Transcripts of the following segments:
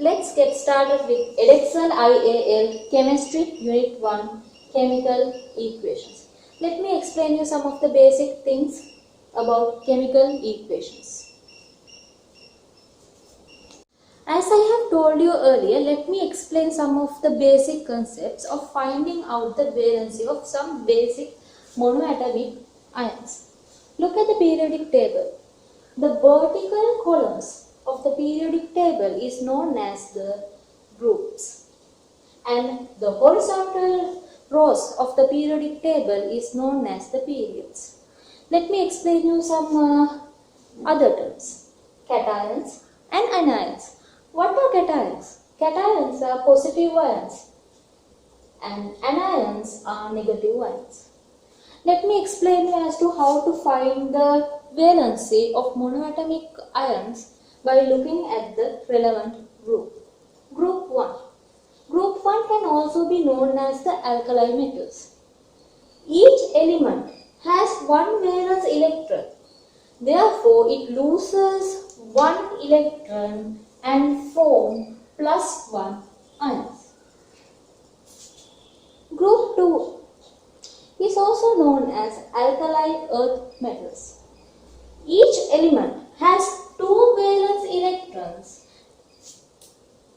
Let's get started with Edexcel IAL Chemistry Unit 1 Chemical Equations. Let me explain you some of the basic things about chemical equations. As I have told you earlier, let me explain some of the basic concepts of finding out the valency of some basic monoatomic ions. Look at the periodic table. The vertical columns of the periodic table is known as the groups, and the horizontal rows of the periodic table is known as the periods. Let me explain you some other terms: cations and anions. What are cations? Cations are positive ions and anions are negative ions. Let me explain you as to how to find the valency of monoatomic ions by looking at the relevant group. Group 1. Group 1 can also be known as the alkali metals. Each element has one valence electron. Therefore, it loses one electron and form +1 ions. Group 2 is also known as alkali earth metals. Each element has two valence electrons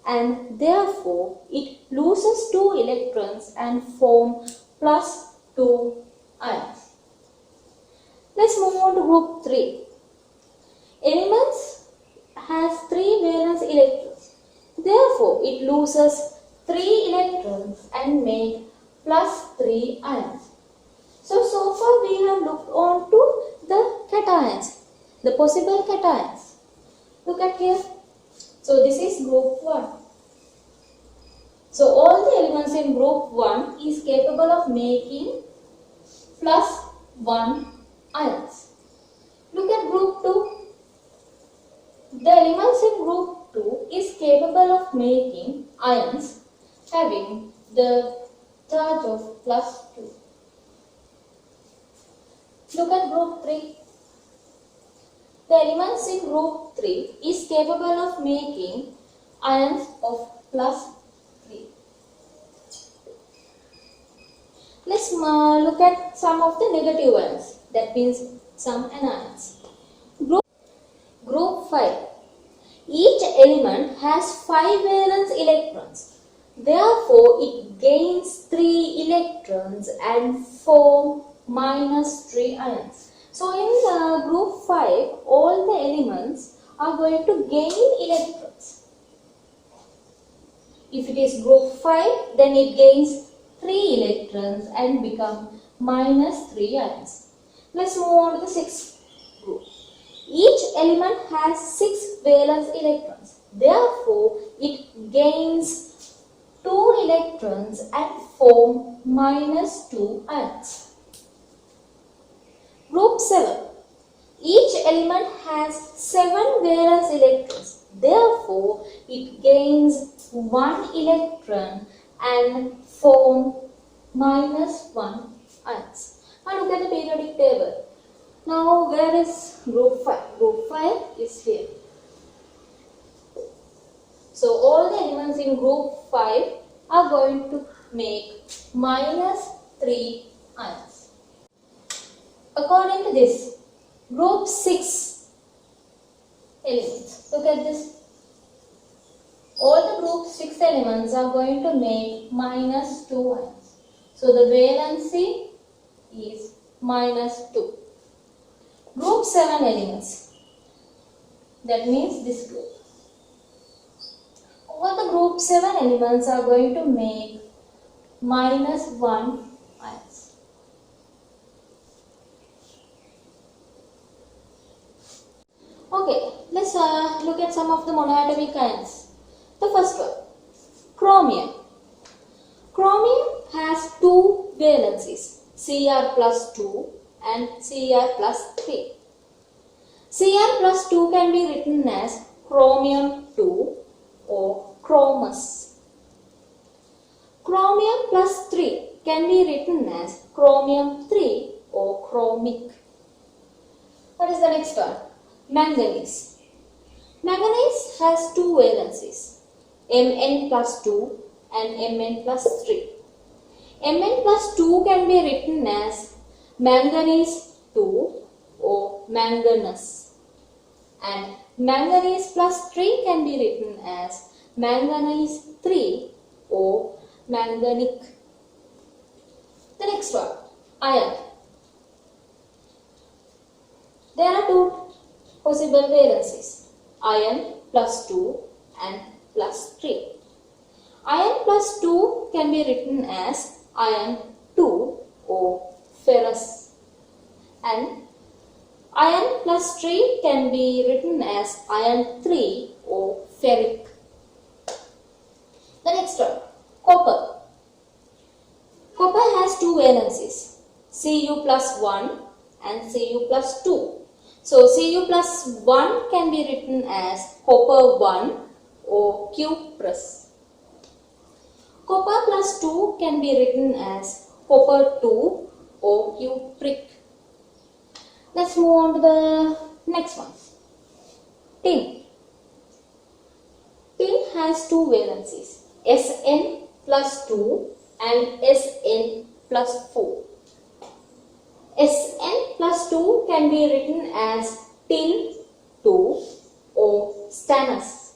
and therefore it loses two electrons and form +2 ions. Let's move on to group 3. Elements has three valence electrons. Therefore, it loses 3 electrons and make +3 ions. So far we have looked on to the cations, the possible cations. Look at here. So this is group 1. So all the elements in group 1 is capable of making +1 ions. Look at group 2. The elements in group 2 is capable of making ions having the charge of +2. Look at group 3. The elements in group 3 is capable of making ions of +3. Let's look at some of the negative ions, that means some anions. Group 5. Each element has 5 valence electrons. Therefore, it gains 3 electrons and form -3 ions. So in group 5, all the elements are going to gain electrons. If it is group 5, then it gains 3 electrons and become -3 ions. Let's move on to the 6th group. Each element has 6 valence electrons. Therefore, it gains 2 electrons and form -2 ions. Group 7. Each element has 7 valence electrons. Therefore, it gains 1 electron and form -1 ions. Now look at the periodic table. Now where is group 5? Group 5 is here. So all the elements in group 5 are going to make -3 ions. According to this, group 6 elements, look at this. All the group 6 elements are going to make -2 ions. So the valency is -2. Group 7 elements, that means this group. All the group 7 elements are going to make -1 ions. Okay, let's look at some of the monoatomic ions. The first one, chromium. Chromium has 2 valencies, Cr+2 and Cr+3. Cr+2 can be written as chromium-2 or chromus. Chromium+3 can be written as chromium-3 or chromic. What is the next one? Manganese. Manganese has 2 valencies, Mn plus 2 and Mn plus 3. Mn plus 2 can be written as manganese 2 or manganese, and manganese plus 3 can be written as manganese 3 or manganic. The next one, iron. There are two possible valencies, iron plus 2 and plus 3. Iron plus 2 can be written as iron 2 or ferrous, and iron plus 3 can be written as iron 3 or ferric. The next one, copper. Copper has two valencies, Cu plus 1 and Cu plus 2. So Cu plus 1 can be written as copper 1 or cuprous. Copper plus 2 can be written as copper 2 or cupric. Let's move on to the next one. Tin. Tin has two valencies, Sn plus 2 and Sn plus 4. Sn plus 2 can be written as tin 2 or stannous.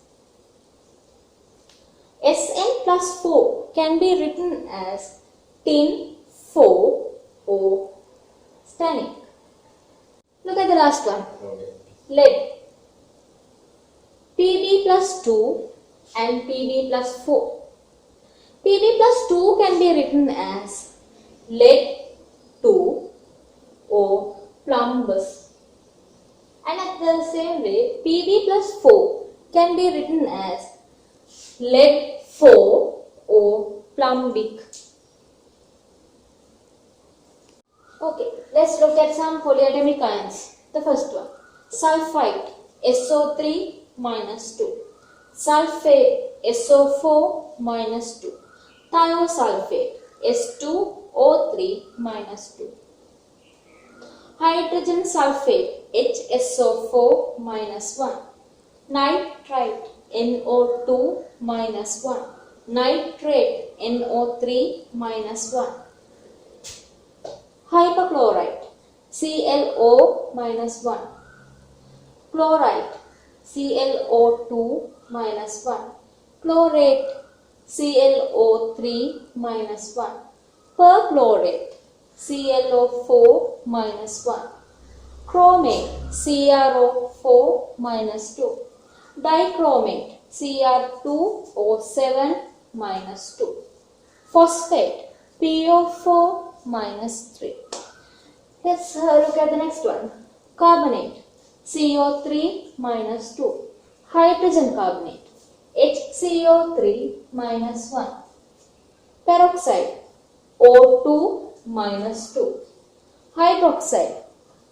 Sn plus 4 can be written as tin 4 or stannic. Look at the last one. Okay. Lead. Pb plus 2 and Pb plus 4. Pb plus 2 can be written as lead 2 or plumbous. And at the same way, Pb plus 4 can be written as lead 4 or plumbic. Okay, let's look at some polyatomic ions. The first one, sulfite, SO3 minus 2. Sulfate, SO4 minus 2. Thiosulfate, S2O3 minus 2. Hydrogen sulfate, HSO4 minus 1. Nitrite, NO2 minus 1. Nitrate, NO3 minus 1. Hypochlorite, ClO minus 1. Chlorite, ClO2 minus 1. Chlorate, ClO3 minus 1. Perchlorate, ClO4 minus 1. Chromate, CrO4 minus 2. Dichromate, Cr2O7 minus 2. Phosphate, PO4 minus 3. Let's look at the next one. Carbonate, CO3 minus 2. Hydrogen carbonate, HCO3 minus 1. Peroxide, O2 minus 2. Hydroxide,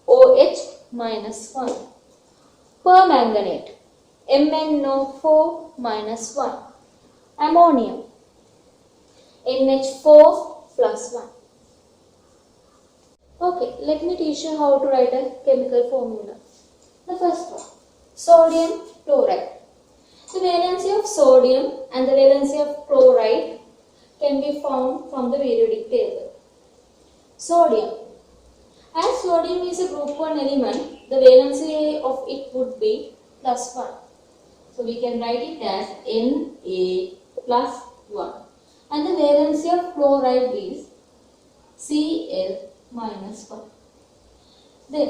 OH minus 1. Permanganate, MnO4 minus 1. Ammonium, NH4 plus 1. Okay, let me teach you how to write a chemical formula. The first one, sodium chloride. The valency of sodium and the valency of chloride can be found from the periodic table. Sodium. As sodium is a group 1 element, the valency of it would be plus 1. So we can write it as Na plus 1. And the valency of chloride is Cl minus 1. Then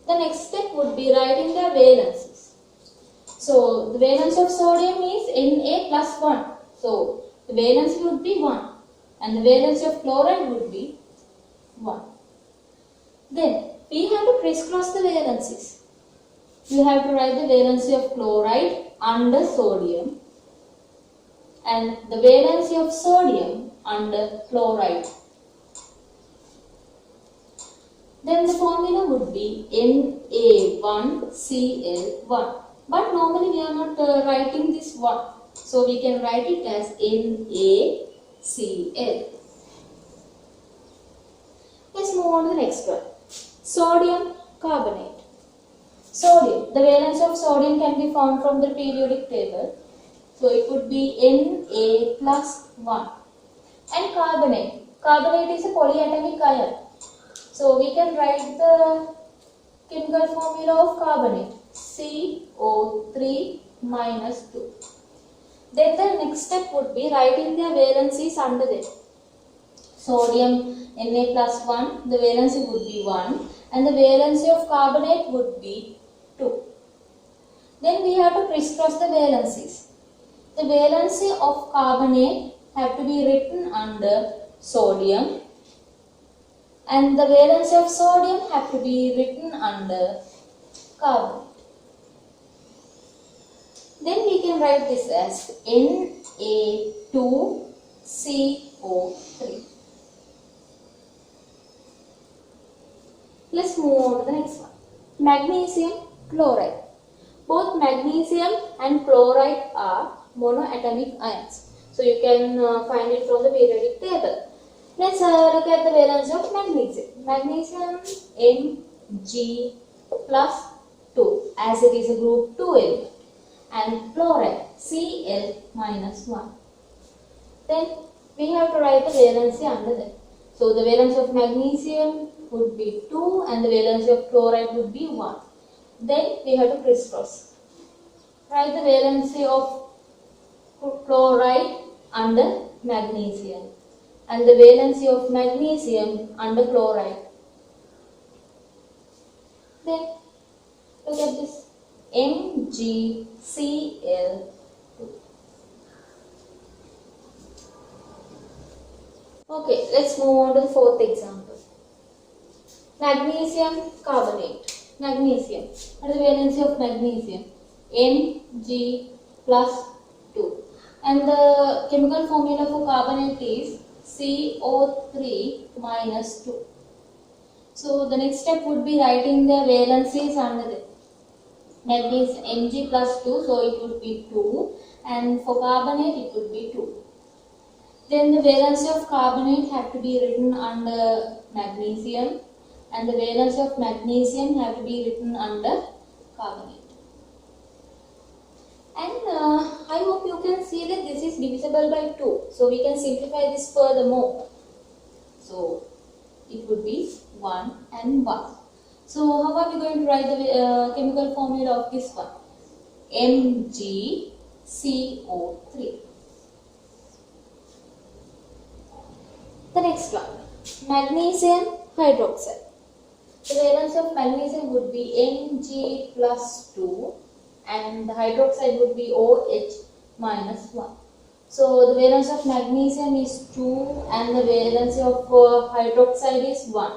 the next step would be writing the valencies. So the valence of sodium is Na plus 1. So the valency would be 1 and the valency of chloride would be 1. Then we have to crisscross the valencies. We have to write the valency of chloride under sodium and the valency of sodium under chloride. Then the formula would be Na1Cl1. But normally we are not writing this 1. So we can write it as NaCl. Let's move on to the next one. Sodium carbonate. Sodium. The valence of sodium can be found from the periodic table. So it would be Na plus 1. And carbonate. Carbonate is a polyatomic ion. So we can write the chemical formula of carbonate. CO3 minus 2. Then the next step would be writing their valencies under them. Sodium Na plus 1, the valency would be 1 and the valency of carbonate would be 2. Then we have to crisscross the valencies. The valency of carbonate have to be written under sodium and the valency of sodium have to be written under carbonate. Then we can write this as Na2CO3. Let's move on to the next one. Magnesium chloride. Both magnesium and chloride are monoatomic ions. So you can find it from the periodic table. Let's look at the valence of magnesium. Magnesium Mg plus 2 as it is a group 2 element and chloride Cl minus 1. Then we have to write the valency under that. So the valence of magnesium would be 2 and the valency of chloride would be 1. Then we have to crisscross. Write the valency of chloride under magnesium and the valency of magnesium under chloride. Then look at this MgCl2. Okay, let's move on to the fourth example. Magnesium carbonate. Magnesium. What is the valency of magnesium? Mg plus 2. And the chemical formula for carbonate is CO3 minus 2. So the next step would be writing the valencies under it. That means Mg plus 2, so it would be 2. And for carbonate it would be 2. Then the valency of carbonate have to be written under magnesium. And the valency of magnesium have to be written under carbonate. And I hope you can see that this is divisible by 2. So we can simplify this furthermore. So it would be 1 and 1. So how are we going to write the chemical formula of this one? MgCO3. The next one, magnesium hydroxide. The valence of magnesium would be Mg plus 2 and the hydroxide would be OH minus 1. So the valence of magnesium is 2 and the valence of hydroxide is 1.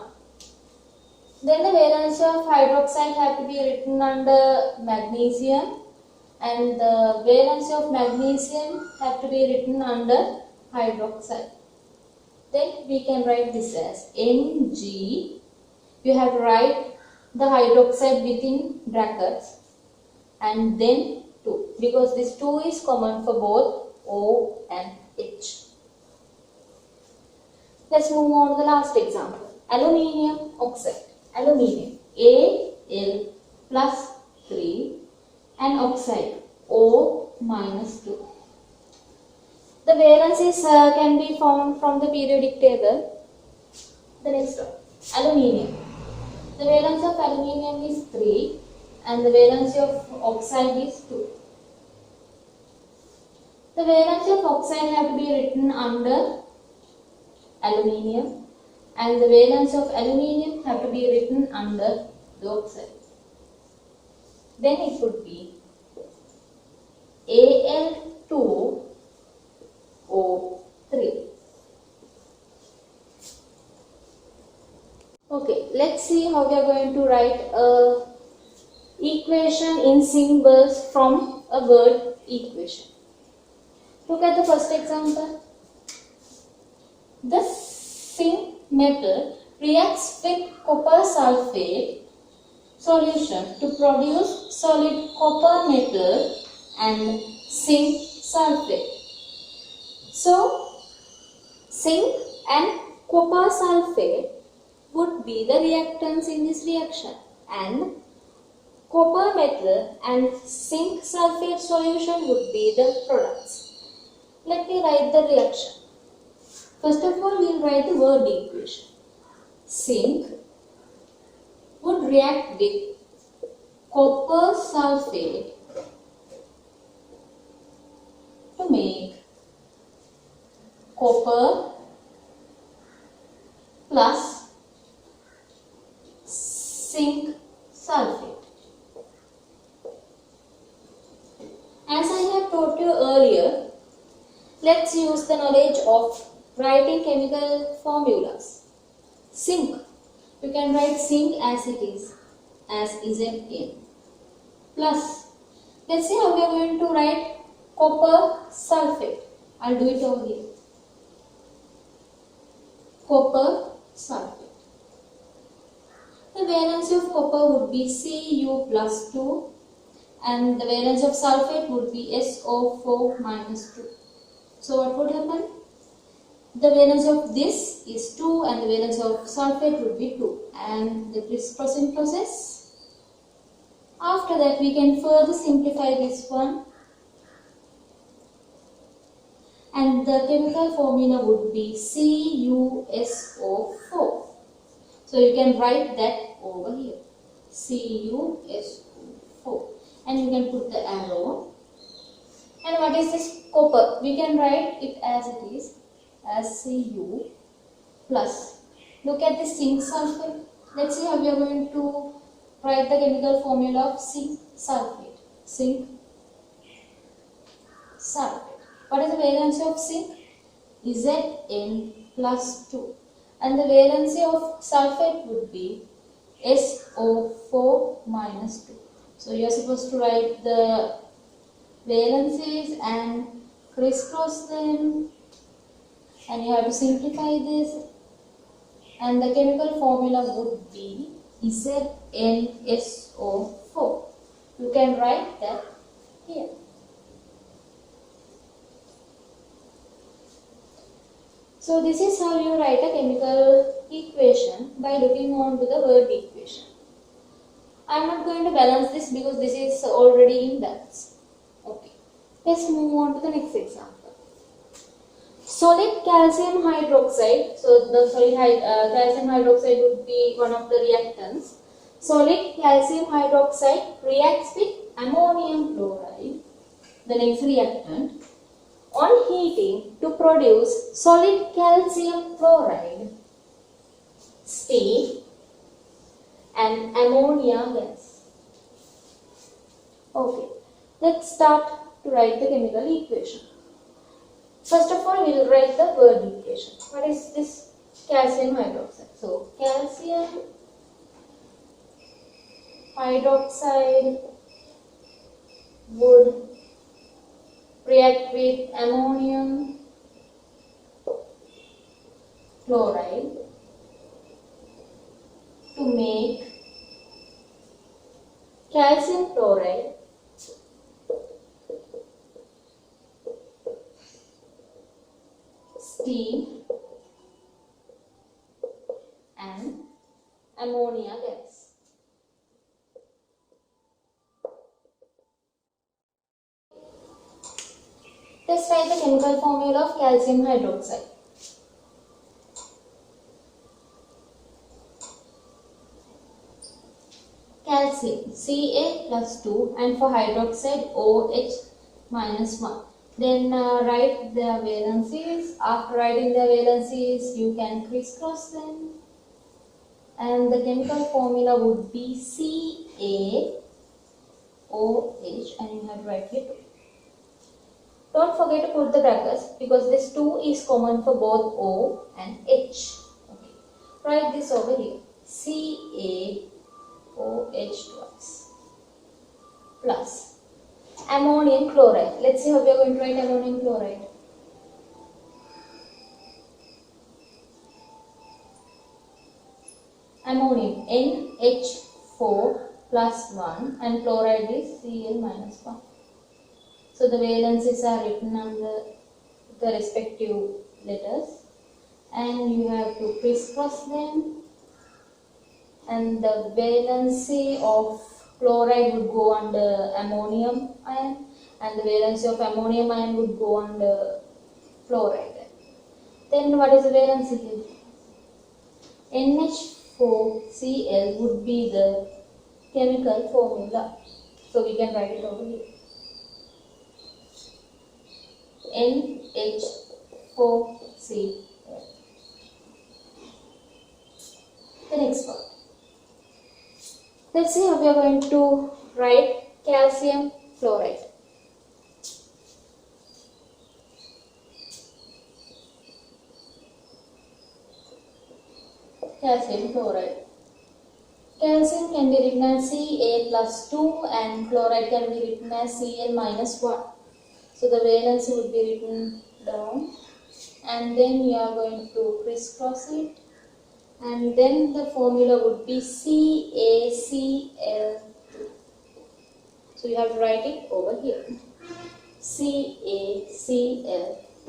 Then the valence of hydroxide have to be written under magnesium and the valence of magnesium have to be written under hydroxide. Then we can write this as Mg. You have to write the hydroxide within brackets and then 2 because this 2 is common for both O and H. Let's move on to the last example. Aluminium oxide. Aluminium Al plus 3 and oxide O minus 2. The valencies can be found from the periodic table. The next one, aluminium. The valence of aluminium is 3 and the valence of oxide is 2. The valence of oxide have to be written under aluminium and the valence of aluminium have to be written under the oxide. Then it would be Al2O3. Okay, let's see how we are going to write a equation in symbols from a word equation. Look at the first example. The zinc metal reacts with copper sulfate solution to produce solid copper metal and zinc sulfate. So, zinc and copper sulfate would be the reactants in this reaction and copper metal and zinc sulfate solution would be the products. Let me write the reaction. First of all, we will write the word equation. Zinc would react with copper sulfate to make copper plus zinc sulfate. As I have taught you earlier, let's use the knowledge of writing chemical formulas. Zinc, you can write zinc as it is, as Zn, plus, let's see how we are going to write copper sulfate. I'll do it over here. Copper sulfate. The valency of copper would be Cu plus 2 and the valence of sulfate would be SO4 minus 2. So what would happen? The valence of this is 2 and the valence of sulfate would be 2, and the crisscrossing process. After that we can further simplify this one, and the chemical formula would be CuSO4. So you can write that over here, CuSO4, and you can put the arrow. And what is this copper? We can write it as it is, as Cu plus. Look at the zinc sulfate. Let's see how we are going to write the chemical formula of zinc sulfate. Zinc sulfate. What is the valency of zinc? Zn plus 2. And the valency of sulfate would be SO4 minus 2. So you are supposed to write the valencies and crisscross them, and you have to simplify this, and the chemical formula would be ZnSO4. You can write that here. So this is how you write a chemical equation by looking on to the word equation. I am not going to balance this because this is already in balance. Okay. Let's move on to the next example. Solid calcium hydroxide. So the calcium hydroxide would be one of the reactants. Solid calcium hydroxide reacts with ammonium chloride, the next reactant, on heating to produce solid calcium chloride, steam, and ammonia gas. Okay, let's start to write the chemical equation. First of all, we will write the word equation. What is this calcium hydroxide? So, calcium hydroxide would react with ammonium chloride to make calcium chloride, steam, and ammonia gas. Let's write the chemical formula of calcium hydroxide. Calcium Ca plus 2, and for hydroxide OH minus 1. Then write the valencies. After writing the valencies, you can crisscross them, and the chemical formula would be CaOH, and you have to write here 2. Don't forget to put the brackets because this 2 is common for both O and H. Okay. Write this over here, CaOH twice plus ammonium chloride. Let's see how we are going to write ammonium chloride. Ammonium NH4 plus 1 and chloride is Cl minus 1. So the valencies are written under the respective letters, and you have to crisscross them, and the valency of chloride would go under ammonium ion, and the valency of ammonium ion would go under fluoride. Then what is the valency here? NH4Cl would be the chemical formula. So we can write it over here. NH4Cl. The next one. Let's see how we are going to write calcium fluoride. Calcium chloride. Calcium can be written as Ca plus 2 and chloride can be written as Cl minus 1. So the valency would be written down, and then you are going to crisscross it, and then the formula would be CaCl2. So you have to write it over here. CaCl2.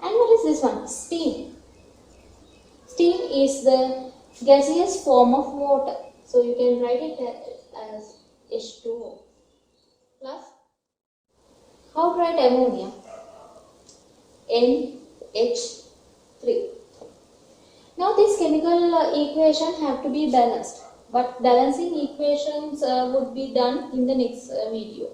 And what is this one? Steam. Steam is the gaseous form of water. So you can write it as H2O plus. How to write ammonia? NH3. Now this chemical equation have to be balanced, but balancing equations would be done in the next video.